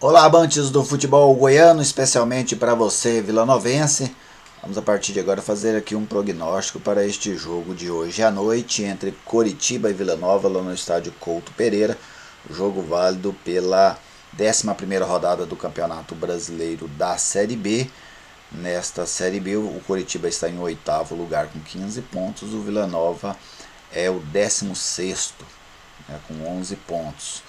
Olá, amantes do futebol goiano, especialmente para você, vilanovense. Vamos a partir de agora fazer aqui um prognóstico para este jogo de hoje à noite entre Coritiba e Vila Nova lá no estádio Couto Pereira. Jogo válido pela 11ª rodada do Campeonato Brasileiro da Série B. Nesta Série B, o Coritiba está em 8º lugar com 15 pontos, o Vila Nova é o 16º, com 11 pontos.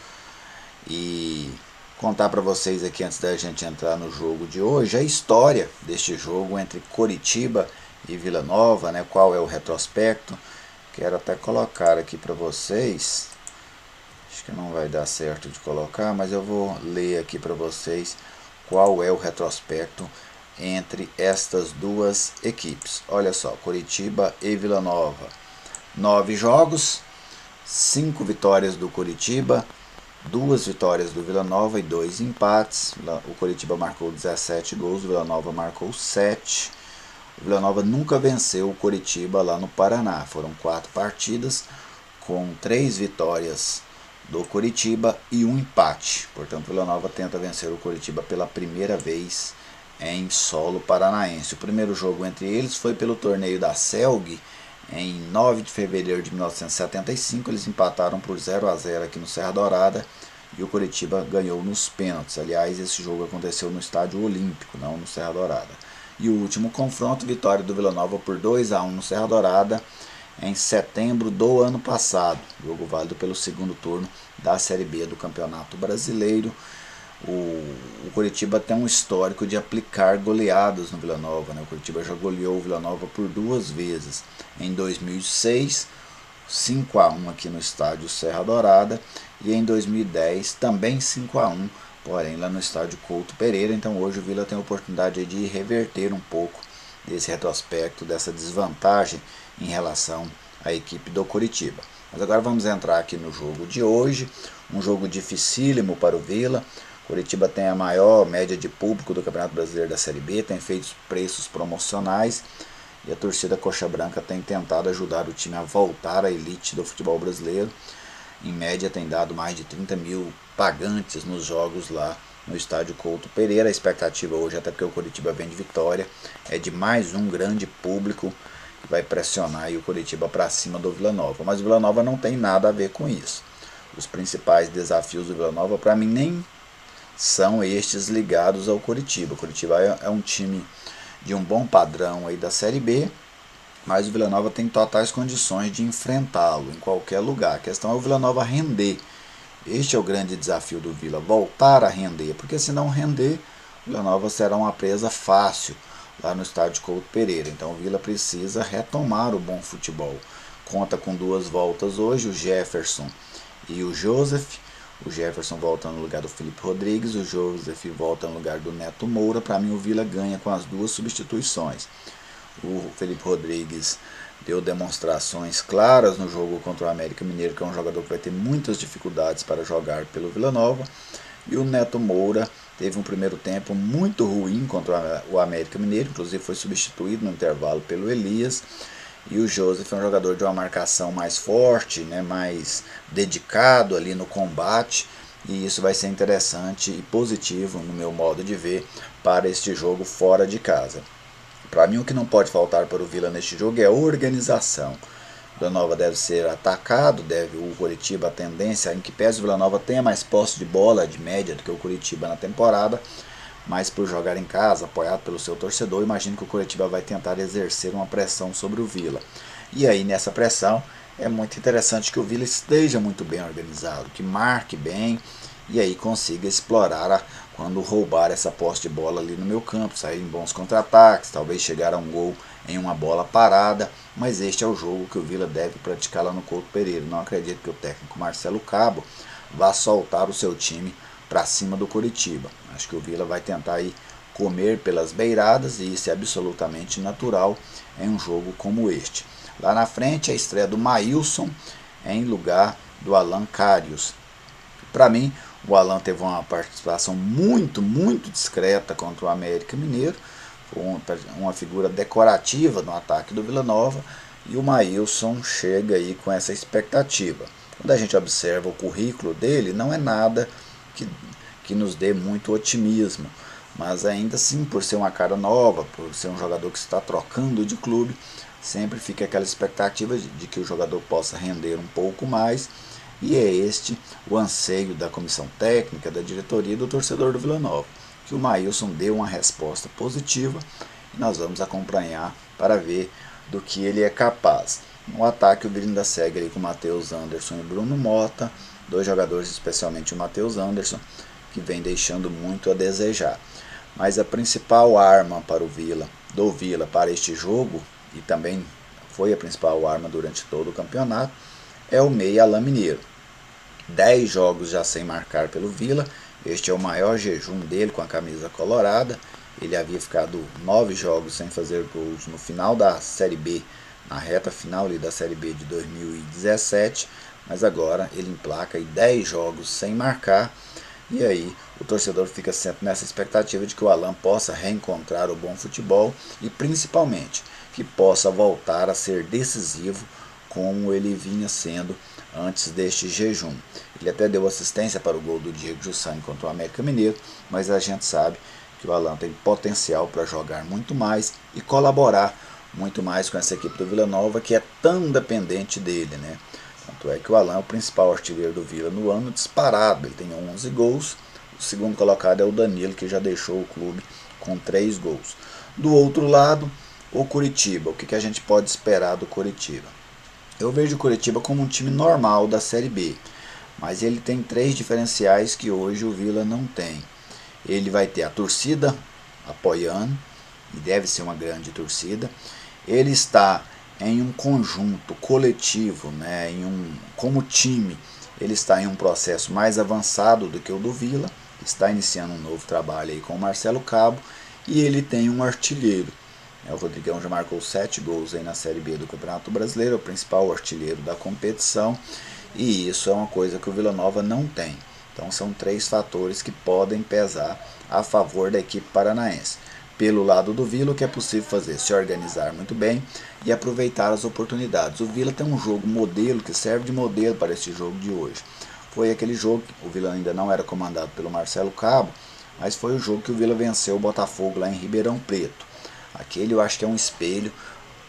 E contar para vocês aqui, antes da gente entrar no jogo de hoje, a história deste jogo entre Coritiba e Vila Nova, qual é o retrospecto. Quero até colocar aqui para vocês, acho que não vai dar certo de colocar, mas eu vou ler aqui para vocês qual é o retrospecto entre estas duas equipes. Olha só, Coritiba e Vila Nova, 9 jogos, 5 vitórias do Coritiba, 2 vitórias do Vila Nova e 2 empates. O Coritiba marcou 17 gols, o Vila Nova marcou 7. O Vila Nova nunca venceu o Coritiba lá no Paraná. Foram 4 partidas com 3 vitórias do Coritiba e 1 empate. Portanto, o Vila Nova tenta vencer o Coritiba pela primeira vez em solo paranaense. O primeiro jogo entre eles foi pelo torneio da Celg, em 9 de fevereiro de 1975, eles empataram por 0-0 aqui no Serra Dourada e o Coritiba ganhou nos pênaltis. Aliás, esse jogo aconteceu no Estádio Olímpico, não no Serra Dourada. E o último confronto, vitória do Vila Nova por 2-1 no Serra Dourada em setembro do ano passado. Jogo válido pelo segundo turno da Série B do Campeonato Brasileiro. O Coritiba tem um histórico de aplicar goleadas no Vila Nova. O Coritiba já goleou o Vila Nova por 2 vezes. Em 2006, 5-1 aqui no estádio Serra Dourada. E em 2010, também 5-1, porém lá no estádio Couto Pereira. Então hoje o Vila tem a oportunidade de reverter um pouco desse retrospecto, dessa desvantagem em relação à equipe do Coritiba. Mas agora vamos entrar aqui no jogo de hoje. Um jogo dificílimo para o Vila. Coritiba tem a maior média de público do Campeonato Brasileiro da Série B, tem feito preços promocionais e a torcida Coxa Branca tem tentado ajudar o time a voltar à elite do futebol brasileiro. Em média tem dado mais de 30 mil pagantes nos jogos lá no estádio Couto Pereira. A expectativa hoje, até porque o Coritiba vem de vitória, é de mais um grande público que vai pressionar o Coritiba para cima do Vila Nova. Mas o Vila Nova não tem nada a ver com isso. Os principais desafios do Vila Nova, para mim, nem são estes ligados ao Coritiba. O Coritiba é um time de um bom padrão aí da Série B, mas o Vila Nova tem totais condições de enfrentá-lo em qualquer lugar. A questão é o Vila Nova render. Este é o grande desafio do Vila, voltar a render, porque se não render, o Vila Nova será uma presa fácil lá no estádio Couto Pereira. Então o Vila precisa retomar o bom futebol. Conta com 2 voltas hoje, o Jefferson e o Joseph. O Jefferson volta no lugar do Felipe Rodrigues, o Joseph volta no lugar do Neto Moura. Para mim o Vila ganha com as 2 substituições. O Felipe Rodrigues deu demonstrações claras no jogo contra o América Mineiro, que é um jogador que vai ter muitas dificuldades para jogar pelo Vila Nova. E o Neto Moura teve um primeiro tempo muito ruim contra o América Mineiro, inclusive foi substituído no intervalo pelo Elias. E o Joseph é um jogador de uma marcação mais forte, mais dedicado ali no combate. E isso vai ser interessante e positivo, no meu modo de ver, para este jogo fora de casa. Para mim, o que não pode faltar para o Vila neste jogo é a organização. O Vila Nova deve ser atacado, o Coritiba, a tendência em que pese o Vila Nova tenha mais posse de bola de média do que o Coritiba na temporada, mas por jogar em casa, apoiado pelo seu torcedor, imagino que o Coritiba vai tentar exercer uma pressão sobre o Vila. E aí nessa pressão é muito interessante que o Vila esteja muito bem organizado, que marque bem e aí consiga explorar quando roubar essa posse de bola ali no meu campo, sair em bons contra-ataques, talvez chegar a um gol em uma bola parada. Mas este é o jogo que o Vila deve praticar lá no Couto Pereira. Não acredito que o técnico Marcelo Cabo vá soltar o seu time para cima do Coritiba. Acho que o Vila vai tentar aí comer pelas beiradas e isso é absolutamente natural em um jogo como este. Lá na frente a estreia do Maílson em lugar do Alan Karius. Para mim, o Alan teve uma participação muito discreta contra o América Mineiro. Foi uma figura decorativa no ataque do Vila Nova e o Maílson chega aí com essa expectativa. Quando a gente observa o currículo dele, não é nada que nos dê muito otimismo. Mas ainda assim, por ser uma cara nova, por ser um jogador que está trocando de clube, sempre fica aquela expectativa de que o jogador possa render um pouco mais. E é este o anseio da comissão técnica, da diretoria e do torcedor do Vila Nova, que o Maílson deu uma resposta positiva e nós vamos acompanhar para ver do que ele é capaz. No ataque, o Vila ainda segue ali com o Matheus Anderson e Bruno Mota, dois jogadores, especialmente o Matheus Anderson, que vem deixando muito a desejar. Mas a principal arma para o Vila, do Vila para este jogo, e também foi a principal arma durante todo o campeonato, é o meia Alain Mineiro. 10 jogos já sem marcar pelo Vila, este é o maior jejum dele com a camisa colorada. Ele havia ficado 9 jogos sem fazer gols no final da Série B, na reta final ali da Série B de 2017, mas agora ele emplaca 10 jogos sem marcar. E aí o torcedor fica sempre nessa expectativa de que o Alain possa reencontrar o bom futebol e principalmente que possa voltar a ser decisivo como ele vinha sendo antes deste jejum. Ele até deu assistência para o gol do Diego Jussani contra o América Mineiro, mas a gente sabe que o Alain tem potencial para jogar muito mais e colaborar muito mais com essa equipe do Vila Nova, que é tão dependente dele, né? Tanto é que o Alain é o principal artilheiro do Vila no ano, disparado. Ele tem 11 gols. O segundo colocado é o Danilo, que já deixou o clube com 3 gols. Do outro lado, o Coritiba. O que a gente pode esperar do Coritiba? Eu vejo o Coritiba como um time normal da Série B, mas ele tem 3 diferenciais que hoje o Vila não tem. Ele vai ter a torcida apoiando, e deve ser uma grande torcida. Ele está em um conjunto coletivo, né, como time, ele está em um processo mais avançado do que o do Vila, está iniciando um novo trabalho aí com o Marcelo Cabo, e ele tem um artilheiro. O Rodrigão já marcou 7 gols aí na Série B do Campeonato Brasileiro, é o principal artilheiro da competição, e isso é uma coisa que o Vila Nova não tem. Então são 3 fatores que podem pesar a favor da equipe paranaense. Pelo lado do Vila, o que é possível fazer? Se organizar muito bem e aproveitar as oportunidades. O Vila tem um jogo modelo que serve de modelo para este jogo de hoje. Foi aquele jogo, o Vila ainda não era comandado pelo Marcelo Cabo, mas foi o jogo que o Vila venceu o Botafogo lá em Ribeirão Preto. Aquele eu acho que é um espelho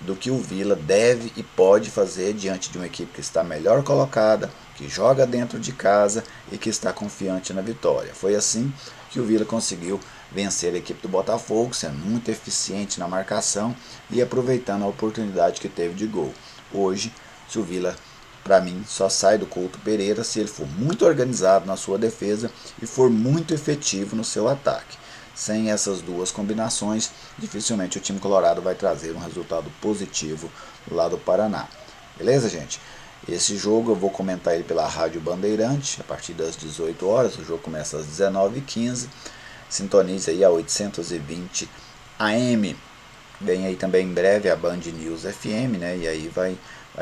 do que o Vila deve e pode fazer diante de uma equipe que está melhor colocada, que joga dentro de casa e que está confiante na vitória. Foi assim que o Vila conseguiu vencer a equipe do Botafogo, sendo muito eficiente na marcação e aproveitando a oportunidade que teve de gol. Hoje, se o Vila, para mim, só sai do Couto Pereira se ele for muito organizado na sua defesa e for muito efetivo no seu ataque. Sem essas duas combinações, dificilmente o time colorado vai trazer um resultado positivo lá do Paraná. Beleza, gente? Esse jogo eu vou comentar ele pela Rádio Bandeirante, a partir das 18 horas, o jogo começa às 19h15, sintonize aí a 820 AM. Vem aí também em breve a Band News FM, né? E aí vai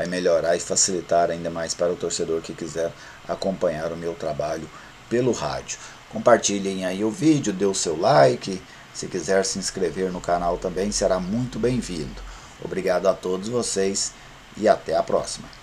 melhorar e facilitar ainda mais para o torcedor que quiser acompanhar o meu trabalho pelo rádio. Compartilhem aí o vídeo, dê o seu like, se quiser se inscrever no canal também será muito bem-vindo. Obrigado a todos vocês e até a próxima.